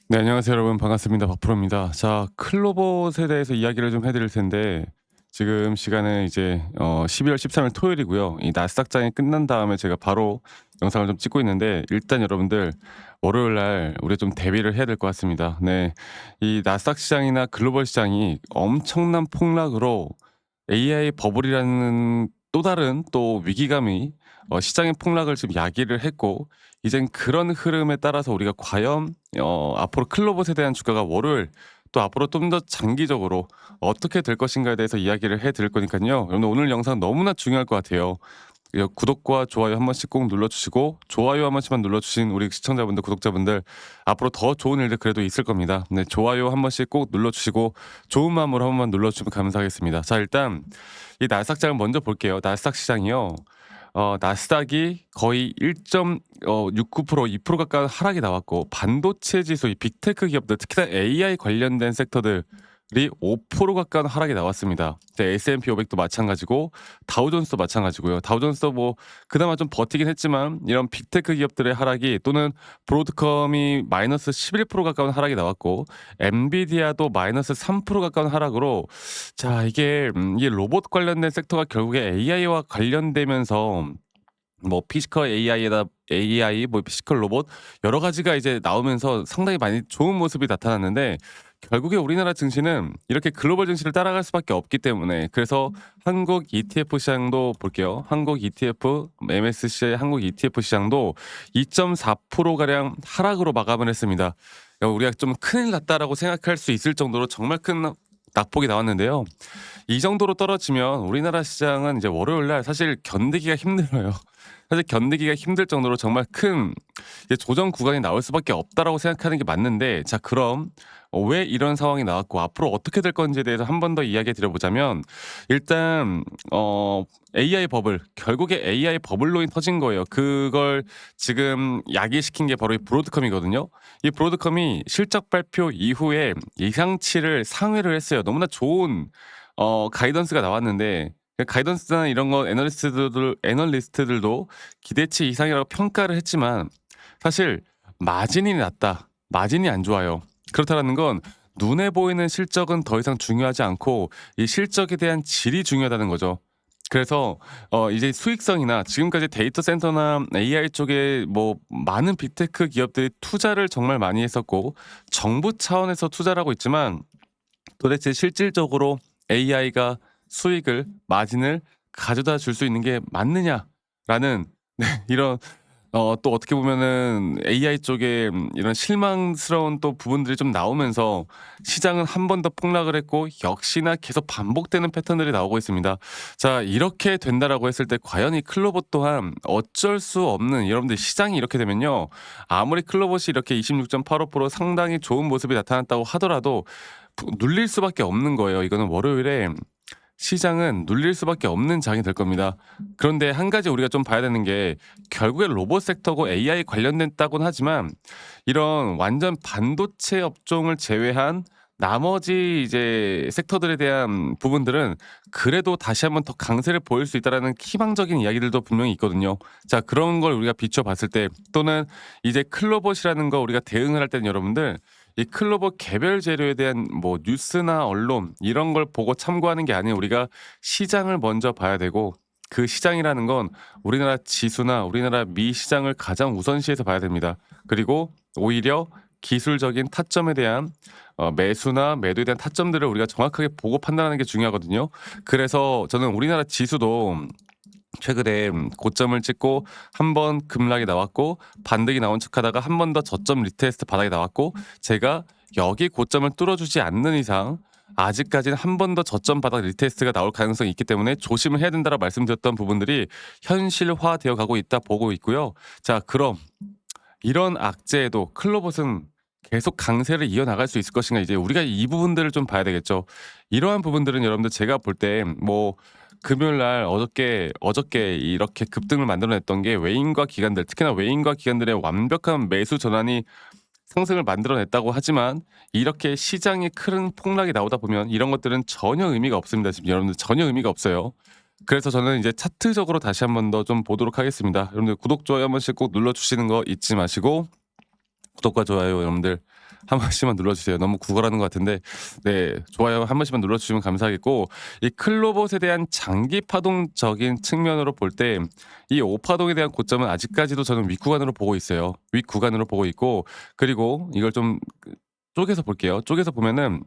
네, 안녕하세요 여러분. 반갑습니다. 박프로입니다. 자, 클로봇에 대해서 이야기를 좀 해 드릴 텐데, 지금 시간은 이제 12월 13일 토요일이고요. 이 나스닥장이 끝난 다음에 제가 바로 영상을 좀 찍고 있는데, 일단 여러분들 월요일 날 우리 좀 대비를 해야 될 것 같습니다. 네. 이 나스닥 시장이나 글로벌 시장이 엄청난 폭락으로 AI 버블이라는 또 다른 또 위기감이 시장의 폭락을 지금 야기를 했고, 이젠 그런 흐름에 따라서 우리가 과연 앞으로 클로봇에 대한 주가가 월요일 또 앞으로 좀 더 장기적으로 어떻게 될 것인가에 대해서 이야기를 해 드릴 거니까요. 여러분 오늘 영상 너무나 중요할 것 같아요. 구독과 좋아요 한 번씩 꼭 눌러주시고, 좋아요 한 번씩만 눌러주신 우리 시청자분들, 구독자분들 앞으로 더 좋은 일들 그래도 있을 겁니다. 네, 좋아요 한 번씩 꼭 눌러주시고 좋은 마음으로 한 번만 눌러주시면 감사하겠습니다. 자, 일단 이 나스닥장을 먼저 볼게요. 나스닥 시장이요. 나스닥이 거의 1.69% 2% 가까운 하락이 나왔고, 반도체 지수 이 빅테크 기업들 특히나 AI 관련된 섹터들이 5% 가까운 하락이 나왔습니다. S&P 500도 마찬가지고 다우존스도 마찬가지고요. 다우존스도 뭐 그나마 좀 버티긴 했지만 이런 빅테크 기업들의 하락이, 또는 브로드컴이 마이너스 11% 가까운 하락이 나왔고, 엔비디아도 마이너스 3% 가까운 하락으로, 자, 이게 로봇 관련된 섹터가 결국에 AI와 관련되면서 뭐 피지컬 AI에다 AI 뭐 피지컬 로봇 여러 가지가 이제 나오면서 상당히 많이 좋은 모습이 나타났는데, 결국에 우리나라 증시는 이렇게 글로벌 증시를 따라갈 수밖에 없기 때문에, 그래서 한국 ETF 시장도 볼게요. 한국 ETF MSCI 한국 ETF 시장도 2.4% 가량 하락으로 마감을 했습니다. 우리가 좀 큰일 났다라고 생각할 수 있을 정도로 정말 큰 낙폭이 나왔는데요. 이 정도로 떨어지면 우리나라 시장은 이제 월요일 날 사실 견디기가 힘들어요. 사실 견디기가 힘들 정도로 정말 큰 이제 조정 구간이 나올 수밖에 없다라고 생각하는 게 맞는데, 자, 그럼 왜 이런 상황이 나왔고 앞으로 어떻게 될 건지에 대해서 한 번 더 이야기 드려보자면, 일단 AI 버블, 결국에 AI 버블로 터진 거예요. 그걸 지금 야기시킨 게 바로 이 브로드컴이거든요. 이 브로드컴이 실적 발표 이후에 예상치를 상회를 했어요. 너무나 좋은 가이던스가 나왔는데, 그 가이던스나 이런 거 애널리스트들도 기대치 이상이라고 평가를 했지만, 사실 마진이 낮다, 마진이 안 좋아요. 그렇다라는 건 눈에 보이는 실적은 더 이상 중요하지 않고 이 실적에 대한 질이 중요하다는 거죠. 그래서 이제 수익성이나 지금까지 데이터 센터나 AI 쪽에 뭐 많은 빅테크 기업들이 투자를 정말 많이 했었고, 정부 차원에서 투자를 하고 있지만, 도대체 실질적으로 AI가 수익을, 마진을 가져다 줄 수 있는 게 맞느냐라는 네, 이런 또 어떻게 보면은 AI 쪽에 이런 실망스러운 또 부분들이 좀 나오면서 시장은 한 번 더 폭락을 했고, 역시나 계속 반복되는 패턴들이 나오고 있습니다. 자, 이렇게 된다라고 했을 때 과연 이 클로봇 또한 어쩔 수 없는, 여러분들 시장이 이렇게 되면요. 아무리 클로봇이 이렇게 26.85% 상당히 좋은 모습이 나타났다고 하더라도 눌릴 수밖에 없는 거예요. 이거는 월요일에 시장은 눌릴 수밖에 없는 장이 될 겁니다. 그런데 한 가지 우리가 좀 봐야 되는 게, 결국에 로봇 섹터고 AI 관련됐다고는 하지만 이런 완전 반도체 업종을 제외한 나머지 이제 섹터들에 대한 부분들은 그래도 다시 한번 더 강세를 보일 수 있다라는 희망적인 이야기들도 분명히 있거든요. 자, 그런 걸 우리가 비춰봤을 때, 또는 이제 클로봇이라는 거 우리가 대응을 할 때는 여러분들 이 클로버 개별 재료에 대한 뭐 뉴스나 언론 이런 걸 보고 참고하는 게 아니에요. 우리가 시장을 먼저 봐야 되고, 그 시장이라는 건 우리나라 지수나 우리나라 미 시장을 가장 우선시해서 봐야 됩니다. 그리고 오히려 기술적인 타점에 대한 매수나 매도에 대한 타점들을 우리가 정확하게 보고 판단하는 게 중요하거든요. 그래서 저는 우리나라 지수도 최근에 고점을 찍고 한 번 급락이 나왔고, 반등이 나온 척하다가 한 번 더 저점 리테스트 바닥이 나왔고, 제가 여기 고점을 뚫어주지 않는 이상 아직까지는 한 번 더 저점 바닥 리테스트가 나올 가능성이 있기 때문에 조심을 해야 된다라고 말씀드렸던 부분들이 현실화되어 가고 있다 보고 있고요. 자, 그럼 이런 악재에도 클로봇은 계속 강세를 이어나갈 수 있을 것인가, 이제 우리가 이 부분들을 좀 봐야 되겠죠. 이러한 부분들은 여러분들 제가 볼 때 뭐 금요일 날 어저께 이렇게 급등을 만들어냈던 게 외인과 기관들, 특히나 외인과 기관들의 완벽한 매수 전환이 상승을 만들어냈다고 하지만, 이렇게 시장에 큰 폭락이 나오다 보면 이런 것들은 전혀 의미가 없습니다. 지금 여러분들 전혀 의미가 없어요. 그래서 저는 이제 차트적으로 다시 한번 더 좀 보도록 하겠습니다. 여러분들 구독, 좋아요 한 번씩 꼭 눌러주시는 거 잊지 마시고, 구독과 좋아요 여러분들 한 번씩만 눌러주세요. 너무 구걸하는 것 같은데 네 좋아요 한 번씩만 눌러주시면 감사하겠고 이 클로봇에 대한 장기 파동적인 측면으로 볼 때 이 5파동에 대한 고점은 아직까지도 저는 윗구간으로 보고 있어요. 윗구간으로 보고 있고 그리고 이걸 좀 쪼개서 볼게요. 쪼개서 보면은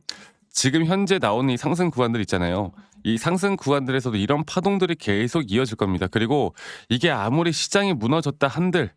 지금 현재 나오는 이 상승 구간들 있잖아요. 이 상승 구간들에서도 이런 파동들이 계속 이어질 겁니다. 그리고 이게 아무리 시장이 무너졌다 한들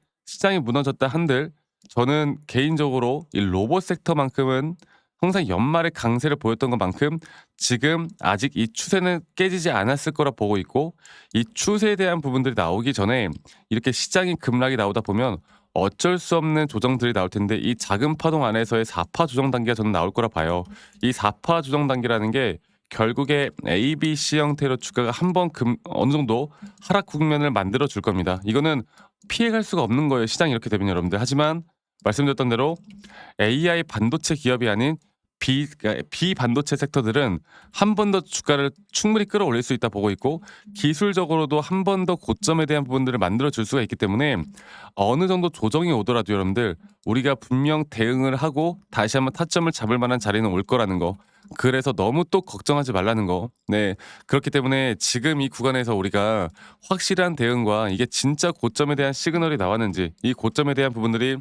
저는 개인적으로 이 로봇 섹터만큼은 항상 연말에 강세를 보였던 것만큼 지금 아직 이 추세는 깨지지 않았을 거라 보고 있고 이 추세에 대한 부분들이 나오기 전에 이렇게 시장이 급락이 나오다 보면 어쩔 수 없는 조정들이 나올 텐데 이 작은 파동 안에서의 4파 조정 단계가 저는 나올 거라 봐요. 이 4파 조정 단계라는 게 결국에 A, B, C 형태로 주가가 한번 어느 정도 하락 국면을 만들어 줄 겁니다. 이거는 피해갈 수가 없는 거예요. 시장이 이렇게 되면 여러분들. 하지만 말씀드렸던 대로 AI 반도체 기업이 아닌 그러니까 비반도체 섹터들은 한 번 더 주가를 충분히 끌어올릴 수 있다 보고 있고 기술적으로도 한 번 더 고점에 대한 부분들을 만들어 줄 수가 있기 때문에 어느 정도 조정이 오더라도 여러분들 우리가 분명 대응을 하고 다시 한번 타점을 잡을 만한 자리는 올 거라는 거. 그래서 너무 또 걱정하지 말라는 거. 네. 그렇기 때문에 지금 이 구간에서 우리가 확실한 대응과 이게 진짜 고점에 대한 시그널이 나왔는지 이 고점에 대한 부분들이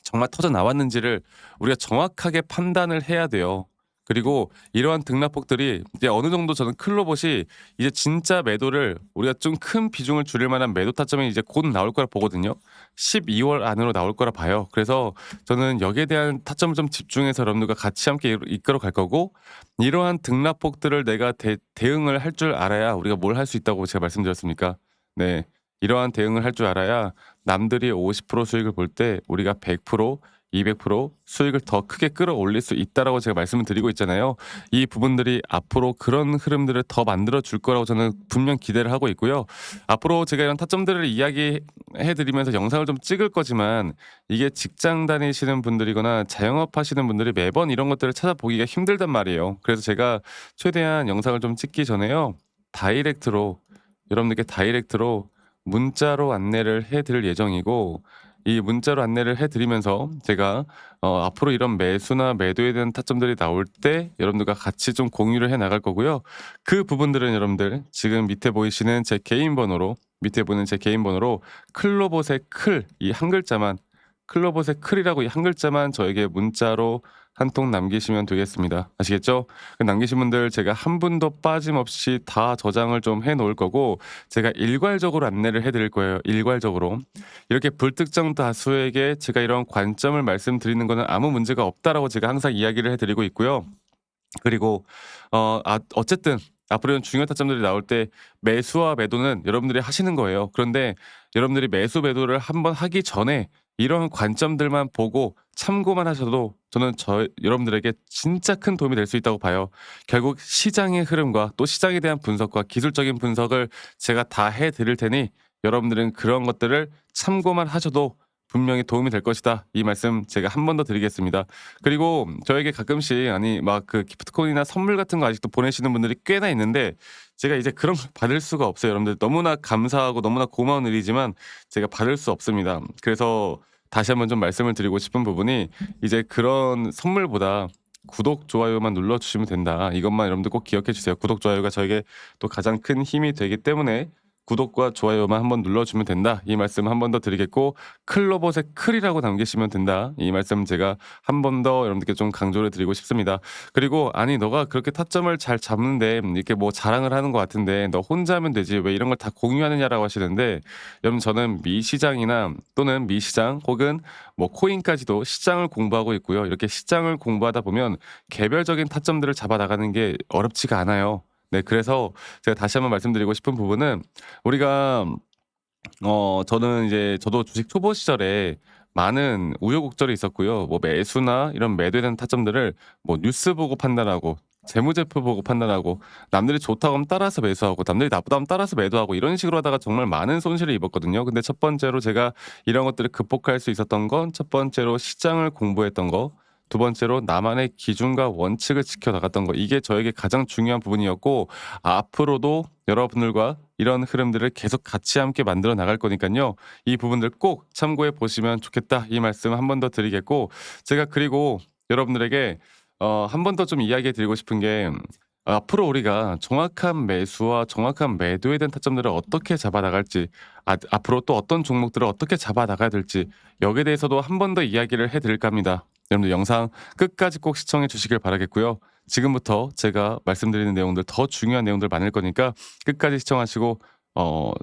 정말 터져 나왔는지를 우리가 정확하게 판단을 해야 돼요. 그리고 이러한 등락폭들이 이제 어느 정도 저는 클로봇이 이제 진짜 매도를 우리가 좀 큰 비중을 줄일 만한 매도 타점이 이제 곧 나올 거라 보거든요. 12월 안으로 나올 거라 봐요. 그래서 저는 여기에 대한 타점을 좀 집중해서 여러분들과 같이 함께 이끌어 갈 거고 이러한 등락폭들을 내가 대응을 할 줄 알아야 우리가 뭘 할 수 있다고 제가 말씀드렸습니까? 네. 이러한 대응을 할 줄 알아야 남들이 50% 수익을 볼 때 우리가 100% 200% 수익을 더 크게 끌어올릴 수 있다라고 제가 말씀을 드리고 있잖아요. 이 부분들이 앞으로 그런 흐름들을 더 만들어 줄 거라고 저는 분명 기대를 하고 있고요. 앞으로 제가 이런 타점들을 이야기해 드리면서 영상을 좀 찍을 거지만 이게 직장 다니시는 분들이거나 자영업 하시는 분들이 매번 이런 것들을 찾아보기가 힘들단 말이에요. 그래서 제가 최대한 영상을 좀 찍기 전에요. 다이렉트로 여러분들께 다이렉트로 문자로 안내를 해 드릴 예정이고 이 문자로 안내를 해 드리면서 제가 앞으로 이런 매수나 매도에 대한 타점들이 나올 때 여러분들과 같이 좀 공유를 해 나갈 거고요. 그 부분들은 여러분들 지금 밑에 보이는 제 개인 번호로 클로봇의 클 이 한 글자만 클로봇의 클이라고 이 한 글자만 저에게 문자로 한 통 남기시면 되겠습니다. 아시겠죠? 그 남기신 분들 제가 한 분도 빠짐없이 다 저장을 좀 해 놓을 거고 제가 일괄적으로 안내를 해 드릴 거예요. 일괄적으로. 이렇게 불특정 다수에게 제가 이런 관점을 말씀드리는 거는 아무 문제가 없다라고 제가 항상 이야기를 해 드리고 있고요. 그리고 어쨌든 앞으로 이런 중요한 타점들이 나올 때 매수와 매도는 여러분들이 하시는 거예요. 그런데 여러분들이 매수 매도를 한번 하기 전에 이런 관점들만 보고 참고만 하셔도 저는 여러분들에게 진짜 큰 도움이 될 수 있다고 봐요. 결국 시장의 흐름과 또 시장에 대한 분석과 기술적인 분석을 제가 다 해 드릴 테니 여러분들은 그런 것들을 참고만 하셔도 분명히 도움이 될 것이다. 이 말씀 제가 한 번 더 드리겠습니다. 그리고 저에게 가끔씩 아니 막 그 기프트콘이나 선물 같은 거 아직도 보내시는 분들이 꽤나 있는데 제가 이제 그런 걸 받을 수가 없어요. 여러분들 너무나 감사하고 너무나 고마운 일이지만 제가 받을 수 없습니다. 그래서 다시 한번 좀 말씀을 드리고 싶은 부분이 이제 그런 선물보다 구독, 좋아요만 눌러주시면 된다. 이것만 여러분들 꼭 기억해 주세요. 구독, 좋아요가 저에게 또 가장 큰 힘이 되기 때문에 구독과 좋아요만 한번 눌러주면 된다. 이 말씀 한 번 더 드리겠고 클로봇의 클이라고 남기시면 된다. 이 말씀 제가 한 번 더 여러분들께 좀 강조를 드리고 싶습니다. 그리고 아니 너가 그렇게 타점을 잘 잡는데 이렇게 뭐 자랑을 하는 것 같은데 너 혼자 하면 되지 왜 이런 걸 다 공유하느냐라고 하시는데 여러분 저는 미시장이나 또는 미시장 혹은 뭐 코인까지도 시장을 공부하고 있고요. 이렇게 시장을 공부하다 보면 개별적인 타점들을 잡아 나가는 게 어렵지가 않아요. 네, 그래서 제가 다시 한번 말씀드리고 싶은 부분은 우리가 저는 이제 저도 주식 초보 시절에 많은 우여곡절이 있었고요. 뭐 매수나 이런 매도에 대한 타점들을 뭐 뉴스 보고 판단하고 재무제표 보고 판단하고 남들이 좋다고 하면 따라서 매수하고 남들이 나쁘다 하면 따라서 매도하고 이런 식으로 하다가 정말 많은 손실을 입었거든요. 근데 첫 번째로 제가 이런 것들을 극복할 수 있었던 건 첫 번째로 시장을 공부했던 거, 두 번째로 나만의 기준과 원칙을 지켜 나갔던 거. 이게 저에게 가장 중요한 부분이었고 앞으로도 여러분들과 이런 흐름들을 계속 같이 함께 만들어 나갈 거니까요. 이 부분들 꼭 참고해 보시면 좋겠다. 이 말씀 한 번 더 드리겠고 제가 그리고 여러분들에게 한 번 더 좀 이야기해 드리고 싶은 게 앞으로 우리가 정확한 매수와 정확한 매도에 대한 타점들을 어떻게 잡아 나갈지 앞으로 또 어떤 종목들을 어떻게 잡아 나가야 될지 여기에 대해서도 한 번 더 이야기를 해 드릴까 합니다. 여러분들 영상 끝까지 꼭 시청해 주시길 바라겠고요. 지금부터 제가 말씀드리는 내용들 더 중요한 내용들 많을 거니까 끝까지 시청하시고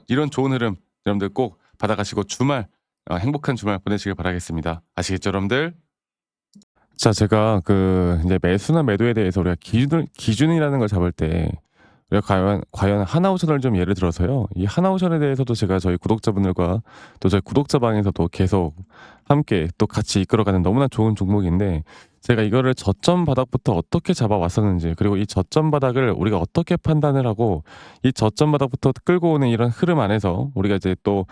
이런 좋은 흐름 여러분들 꼭 받아가시고 주말 행복한 주말 보내시길 바라겠습니다. 아시겠죠, 여러분들? 자, 제가 이제 매수나 매도에 대해서 우리가 기준이라는 걸 잡을 때 우리가 과연 하나오션을 좀 예를 들어서요. 이 하나오션에 대해서도 제가 저희 구독자분들과 또 저희 구독자 방에서도 계속 함께 또 같이 이끌어가는 너무나 좋은 종목인데, 제가 이거를 저점 바닥부터 어떻게 잡아왔었는지, 그리고 이 저점 바닥을 우리가 어떻게 판단을 하고 이 저점 바닥부터 끌고 오는 이런 흐름 안에서 우리가 이제 또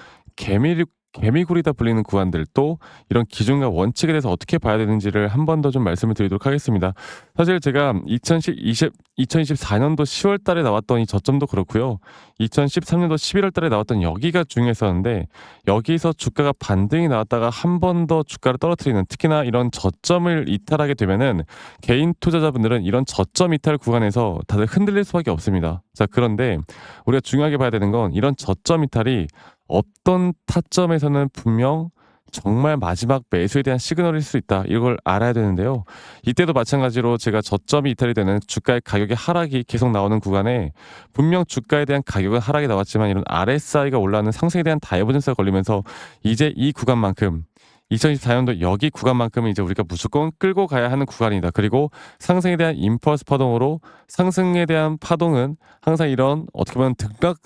개미굴이다 불리는 구간들, 또 이런 기준과 원칙에 대해서 어떻게 봐야 되는지를 한 번 더 좀 말씀을 드리도록 하겠습니다. 사실 제가 2024년도 10월 달에 나왔던 이 저점도 그렇고요. 2013년도 11월 달에 나왔던 여기가 중요했었는데, 여기서 주가가 반등이 나왔다가 한 번 더 주가를 떨어뜨리는, 특히나 이런 저점을 이탈하게 되면은 개인 투자자분들은 이런 저점 이탈 구간에서 다들 흔들릴 수밖에 없습니다. 자, 그런데 우리가 중요하게 봐야 되는 건 이런 저점 이탈이 어떤 타점에서는 분명 정말 마지막 매수에 대한 시그널일 수 있다, 이걸 알아야 되는데요. 이때도 마찬가지로 제가 저점이 이탈이 되는 주가의 가격의 하락이 계속 나오는 구간에 분명 주가에 대한 가격은 하락이 나왔지만 이런 RSI가 올라가는 상승에 대한 다이버전스가 걸리면서 이제 이 구간만큼, 2024년도 여기 구간만큼은 이제 우리가 무조건 끌고 가야 하는 구간이다. 그리고 상승에 대한 임펄스 파동으로, 상승에 대한 파동은 항상 이런 어떻게 보면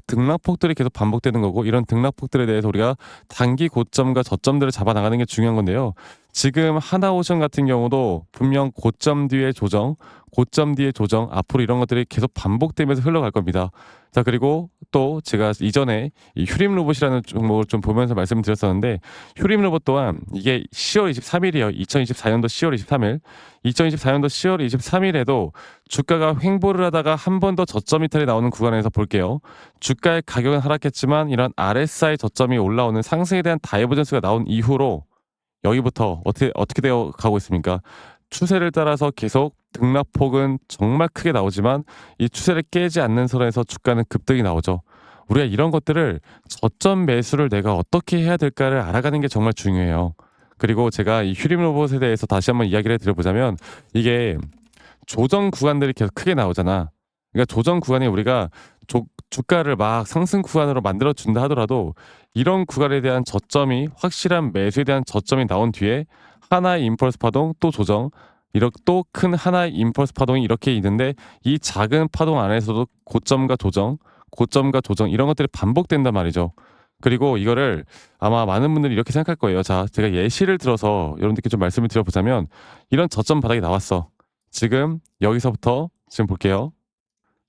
등락폭들이 계속 반복되는 거고, 이런 등락폭들에 대해서 우리가 단기 고점과 저점들을 잡아 나가는 게 중요한 건데요. 지금 하나오션 같은 경우도 분명 고점 뒤에 조정, 고점 뒤에 조정, 앞으로 이런 것들이 계속 반복되면서 흘러갈 겁니다. 자, 그리고 또 제가 이전에 이 휴림 로봇이라는 종목을 좀 보면서 말씀드렸었는데, 휴림 로봇 또한 이게 10월 23일이에요. 2024년도 10월 23일. 2024년도 10월 23일에도 주가가 횡보를 하다가 한 번 더 저점 이탈이 나오는 구간에서 볼게요. 주가의 가격은 하락했지만 이런 RSI 저점이 올라오는 상승에 대한 다이버전스가 나온 이후로 여기부터 어떻게 되어 가고 있습니까? 추세를 따라서 계속 등락폭은 정말 크게 나오지만 이 추세를 깨지 않는 선에서 주가는 급등이 나오죠. 우리가 이런 것들을 저점 매수를 내가 어떻게 해야 될까를 알아가는 게 정말 중요해요. 그리고 제가 이 휴림 로봇에 대해서 다시 한번 이야기를 드려보자면, 이게 조정 구간들이 계속 크게 나오잖아. 그러니까 조정 구간이 우리가 주가를 막 상승 구간으로 만들어 준다 하더라도 이런 구간에 대한 저점이, 확실한 매수에 대한 저점이 나온 뒤에 하나의 임펄스 파동, 또 조정, 이렇게 또 큰 하나의 임펄스 파동이 이렇게 있는데, 이 작은 파동 안에서도 고점과 조정, 고점과 조정, 이런 것들이 반복된단 말이죠. 그리고 이거를 아마 많은 분들이 이렇게 생각할 거예요. 자, 제가 예시를 들어서 여러분들께 좀 말씀을 드려보자면, 이런 저점 바닥이 나왔어. 지금 여기서부터 지금 볼게요.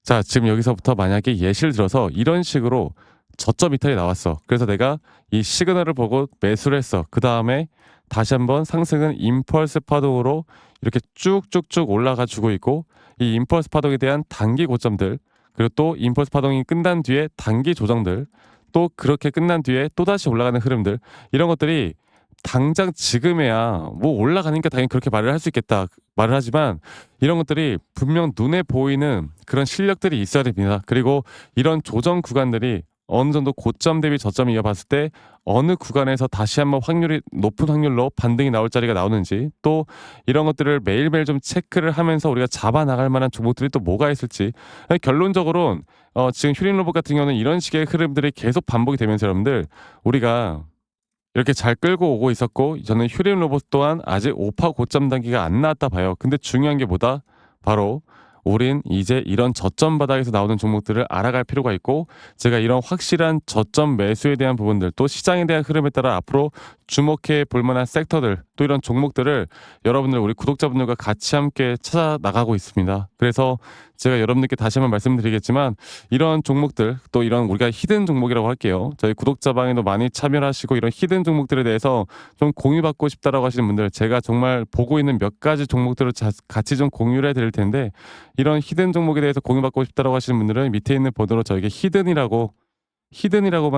자, 지금 여기서부터 만약에 예시를 들어서 이런 식으로 저점 이탈이 나왔어. 그래서 내가 이 시그널을 보고 매수를 했어. 그 다음에 다시 한번 상승은 임펄스 파동으로 이렇게 쭉쭉쭉 올라가 주고 있고, 이 임펄스 파동에 대한 단기 고점들, 그리고 또 임펄스 파동이 끝난 뒤에 단기 조정들, 또 그렇게 끝난 뒤에 또다시 올라가는 흐름들, 이런 것들이 당장 지금에야 뭐 올라가니까 당연히 그렇게 말을 할 수 있겠다 말을 하지만, 이런 것들이 분명 눈에 보이는 그런 실력들이 있어야 됩니다. 그리고 이런 조정 구간들이 어느 정도 고점 대비 저점을 이어봤을 때 어느 구간에서 다시 한번 높은 확률로 반등이 나올 자리가 나오는지, 또 이런 것들을 매일매일 좀 체크를 하면서 우리가 잡아 나갈 만한 종목들이 또 뭐가 있을지. 결론적으로는 지금 휴림 로봇 같은 경우는 이런 식의 흐름들이 계속 반복이 되면서 여러분들, 우리가 이렇게 잘 끌고 오고 있었고, 저는 휴림 로봇 또한 아직 오파 고점 단계가 안 나왔다 봐요. 근데 중요한 게 뭐다? 바로 우린 이제 이런 저점 바닥에서 나오는 종목들을 알아갈 필요가 있고, 제가 이런 확실한 저점 매수에 대한 부분들, 또 시장에 대한 흐름에 따라 앞으로 주목해 볼 만한 섹터들, 또 이런 종목들을 여러분들, 우리 구독자분들과 같이 함께 찾아 나가고 있습니다. 그래서 제가 여러분들께 다시 한번 말씀드리겠지만, 이런 종목들, 또 이런 우리가 히든 종목이라고 할게요. 저희 구독자 방에도 많이 참여를 하시고 이런 히든 종목들에 대해서 좀 공유받고 싶다라고 하시는 분들, 제가 정말 보고 있는 몇 가지 종목들을 같이 좀 공유를 해드릴 텐데, 이런 히든 종목에 대해서 공유받고 싶다라고 하시는 분들은 밑에 있는 번호로 저에게 히든이라고만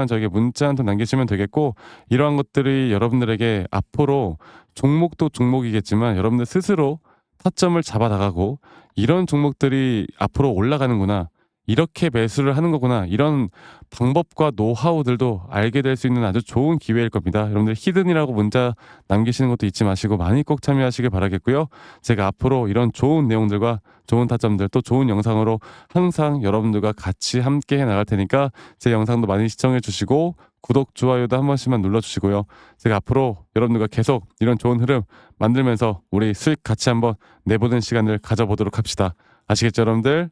저에게 문자 한 통 남기시면 되겠고, 이러한 것들이 여러분들에게 앞으로 종목도 종목이겠지만 여러분들 스스로 타점을 잡아 나가고 '이런 종목들이 앞으로 올라가는구나. 이렇게 매수를 하는 거구나.' 이런 방법과 노하우들도 알게 될 수 있는 아주 좋은 기회일 겁니다. 여러분들 히든이라고 문자 남기시는 것도 잊지 마시고 많이 꼭 참여하시길 바라겠고요. 제가 앞으로 이런 좋은 내용들과 좋은 타점들 또 좋은 영상으로 항상 여러분들과 같이 함께 해 나갈 테니까 제 영상도 많이 시청해 주시고 구독, 좋아요도 한 번씩만 눌러 주시고요. 제가 앞으로 여러분들과 계속 이런 좋은 흐름 만들면서 우리 수익 같이 한번 내보는 시간을 가져보도록 합시다. 아시겠죠, 여러분들?